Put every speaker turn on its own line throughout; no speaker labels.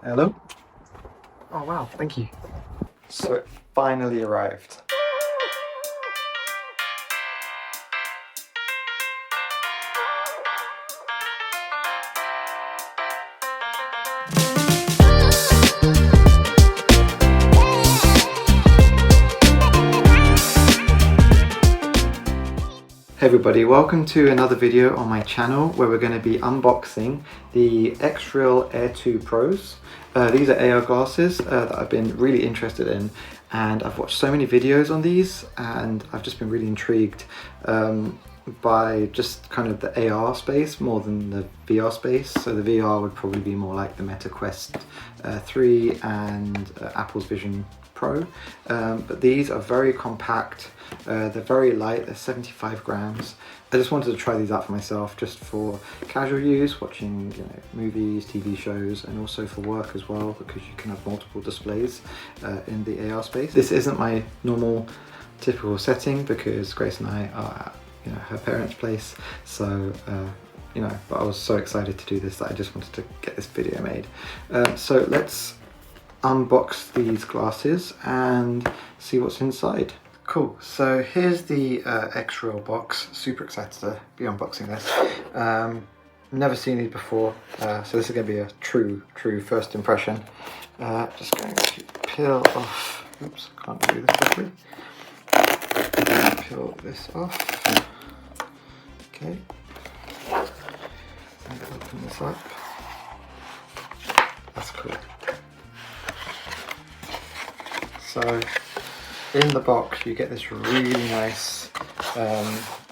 Hello? Oh wow, thank you. So it finally arrived. Hey everybody, welcome to another video on my channel where we're going to be unboxing the Xreal Air 2 Pros. These are AR glasses that I've been really interested in, and I've watched so many videos on these and I've just been really intrigued by just kind of the AR space more than the VR space. So the VR would probably be more like the Meta Quest 3 and Apple's Vision Pro, but these are very compact. They're very light, they're 75 grams. I just wanted to try these out for myself, just for casual use, watching movies, TV shows, and also for work as well, because you can have multiple displays in the AR space. This isn't my normal typical setting because Grace and I are at her parents' place, so but I was so excited to do this that I just wanted to get this video made. So let's unbox these glasses and see what's inside. Cool, so here's the Xreal box. Super excited to be unboxing this. Never seen these before, so this is going to be a true first impression. Just going to peel off, oops, can't do this properly. Peel this off. Okay, and open this up. That's cool. So in the box you get this really nice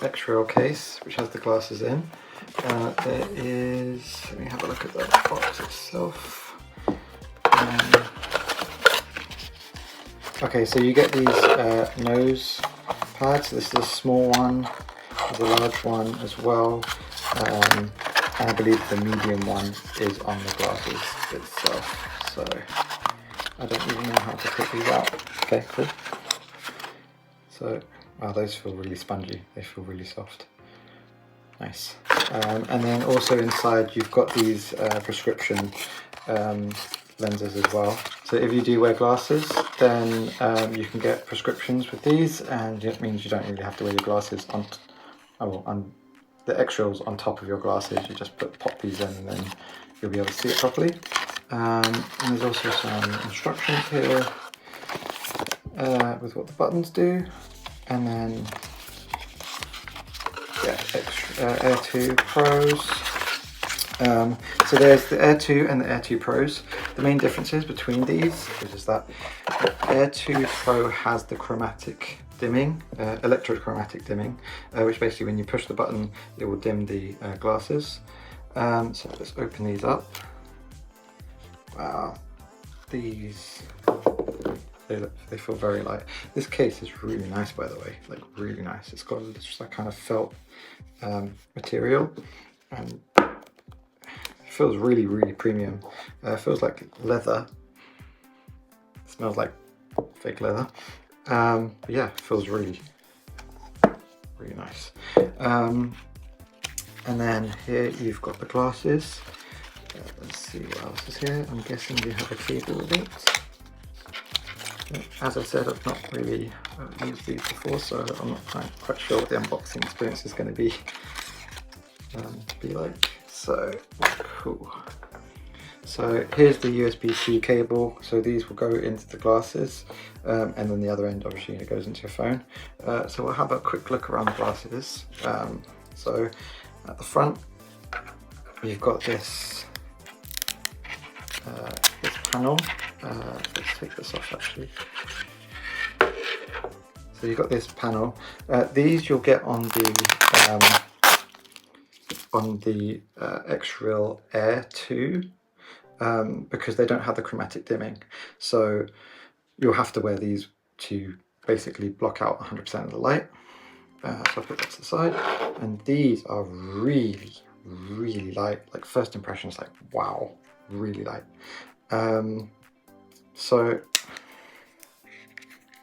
Xreal case which has the glasses in. There is, let me have a look at the box itself. Okay, so you get these nose pads. This is a small one, there's a large one as well, and I believe the medium one is on the glasses itself, so I don't even know how to put these out. Okay, cool. So, wow, those feel really spongy. They feel really soft. Nice. And then also inside you've got these prescription lenses as well. So if you do wear glasses, then you can get prescriptions with these, and it means you don't really have to wear your glasses on the Xreal's on top of your glasses. You just pop these in and then you'll be able to see it properly. And there's also some instructions here with what the buttons do, and then Air 2 Pros. So there's the Air 2 and the Air 2 Pros. The main differences between these is that the Air 2 Pro has the chromatic dimming, electrochromatic dimming, which basically when you push the button it will dim the glasses. So let's open these up. Wow, these, they feel very light. This case is really nice, by the way, like really nice. It's got just that kind of felt material, and it feels really premium. It feels like leather. It smells like fake leather. But yeah, it feels really nice. And then here you've got the glasses. Let's see what else is here. I'm guessing you have a cable with it. As I said, I've not really used these before, so I'm not quite sure what the unboxing experience is going to be like. So cool. So here's the USB-C cable. So these will go into the glasses, and then the other end obviously it goes into your phone. So we'll have a quick look around the glasses. So at the front you've got this panel. Let's take this off actually. So you've got this panel. These you'll get on the Xreal Air 2 because they don't have the chromatic dimming. So you'll have to wear these to basically block out 100% of the light. So I'll put that to the side. And these are really light. Like first impression is like, wow, really light. So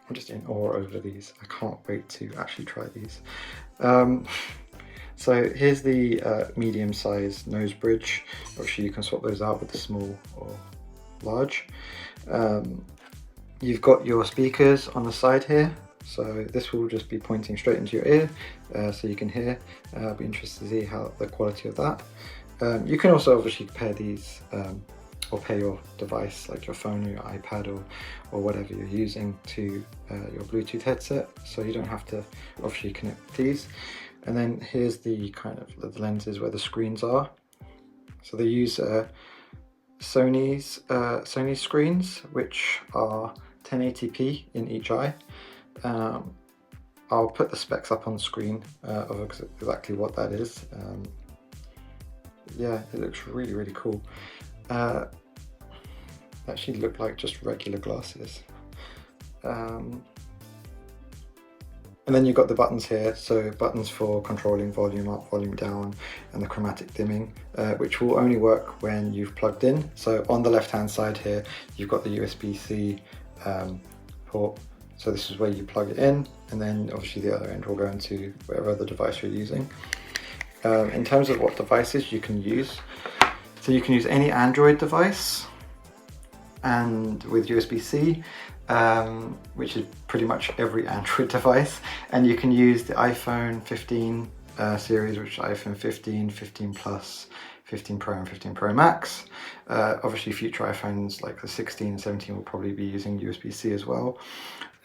I'm just in awe over these. I can't wait to actually try these. So here's the medium-sized nose bridge. Obviously you can swap those out with the small or large. You've got your speakers on the side here, so this will just be pointing straight into your ear, so you can hear. I'll be interested to see how the quality of that. You can also obviously pair these or pair your device, like your phone or your iPad or whatever you're using, to your Bluetooth headset, so you don't have to obviously connect these. And then here's the kind of the lenses where the screens are. So they use Sony's screens, which are 1080p in each eye. I'll put the specs up on the screen of exactly what that is. Yeah, it looks really, really cool. Actually look like just regular glasses. And then you've got the buttons here, so buttons for controlling volume up, volume down, and the chromatic dimming, which will only work when you've plugged in. So on the left hand side here, you've got the USB-C port. So this is where you plug it in, and then obviously the other end will go into whatever other device you're using. In terms of what devices you can use, so you can use any Android device and with USB-C, which is pretty much every Android device, and you can use the iPhone 15 series, which is iPhone 15, 15 Plus, 15 Pro and 15 Pro Max. Obviously future iPhones like the 16 and 17 will probably be using USB-C as well.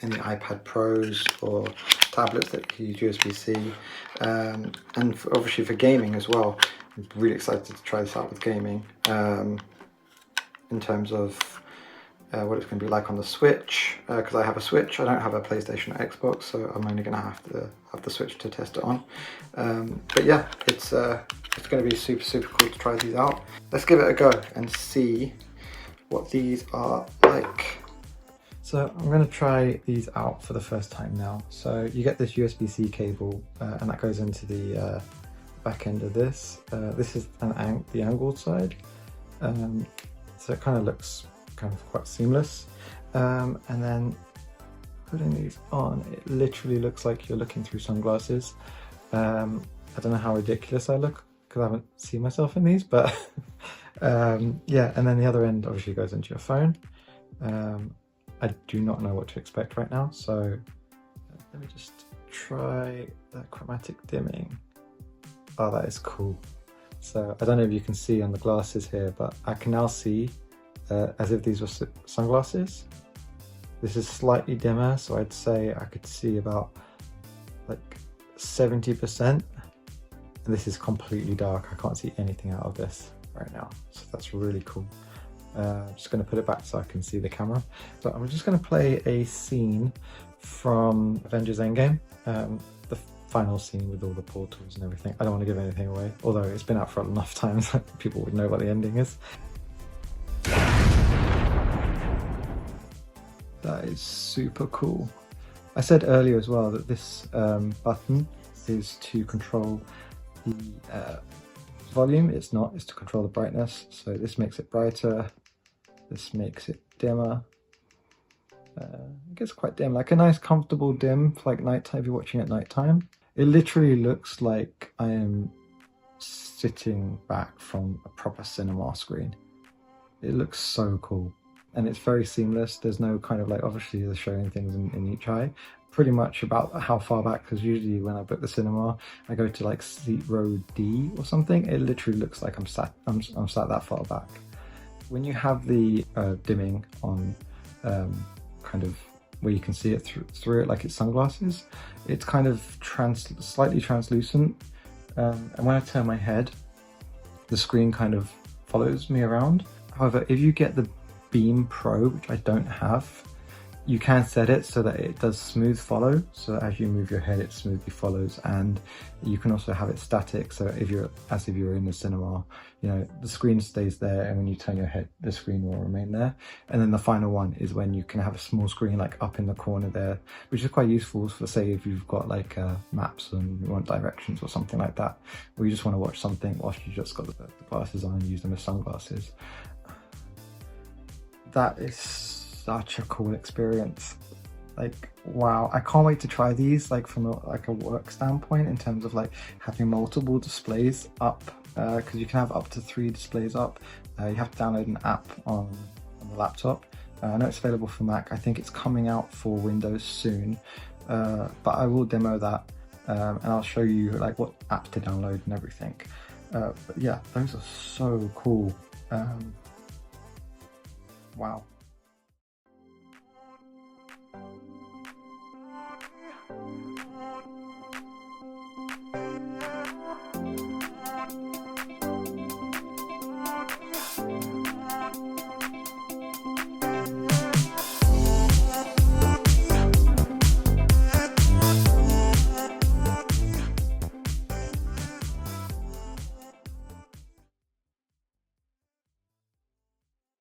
Any iPad Pros or tablets that use USB-C, and obviously for gaming as well. I'm really excited to try this out with gaming, in terms of what it's going to be like on the Switch, because I have a Switch. I don't have a PlayStation or Xbox, so I'm only going to have the Switch to test it on. But yeah, it's going to be super, super cool to try these out. Let's give it a go and see what these are like. So I'm going to try these out for the first time now. So you get this USB-C cable, and that goes into the back end of this. This is the angled side, so it kind of looks kind of quite seamless. And then putting these on, it literally looks like you're looking through sunglasses. I don't know how ridiculous I look because I haven't seen myself in these, but yeah. And then the other end obviously goes into your phone. I do not know what to expect right now, so let me just try the chromatic dimming. Oh, that is cool. So I don't know if you can see on the glasses here, but I can now see as if these were sunglasses. This is slightly dimmer, so I'd say I could see about like 70%. And this is completely dark. I can't see anything out of this right now, so that's really cool. I'm just going to put it back so I can see the camera. So I'm just going to play a scene from Avengers Endgame, the final scene with all the portals and everything. I don't want to give anything away, although it's been out for enough time so people would know what the ending is. That is super cool. I said earlier as well that this button is to control the volume. It's not, it's to control the brightness. So this makes it brighter, this makes it dimmer. It gets quite dim, like a nice comfortable dim for like nighttime, if you're watching at nighttime. It literally looks like I am sitting back from a proper cinema screen. It looks so cool. And it's very seamless. There's no kind of like, obviously they're showing things in each eye, pretty much about how far back, because usually when I book the cinema, I go to like seat row D or something. It literally looks like I'm sat that far back. When you have the dimming on, kind of where you can see it through it like it's sunglasses, it's kind of slightly translucent. And when I turn my head, the screen kind of follows me around. However, if you get the Beam Pro, which I don't have, you can set it so that it does smooth follow, so as you move your head it smoothly follows. And you can also have it static, so if you're in the cinema, you know, the screen stays there, and when you turn your head the screen will remain there. And then the final one is when you can have a small screen like up in the corner there, which is quite useful for, say, if you've got like maps and you want directions or something like that, or you just want to watch something whilst you just got the glasses on and use them as sunglasses. That is such a cool experience. Like, wow, I can't wait to try these, like from a work standpoint, in terms of like having multiple displays up, because you can have up to 3 displays up. You have to download an app on on the laptop. I know it's available for Mac. I think it's coming out for Windows soon, but I will demo that and I'll show you like what apps to download and everything. But yeah, those are so cool. Wow.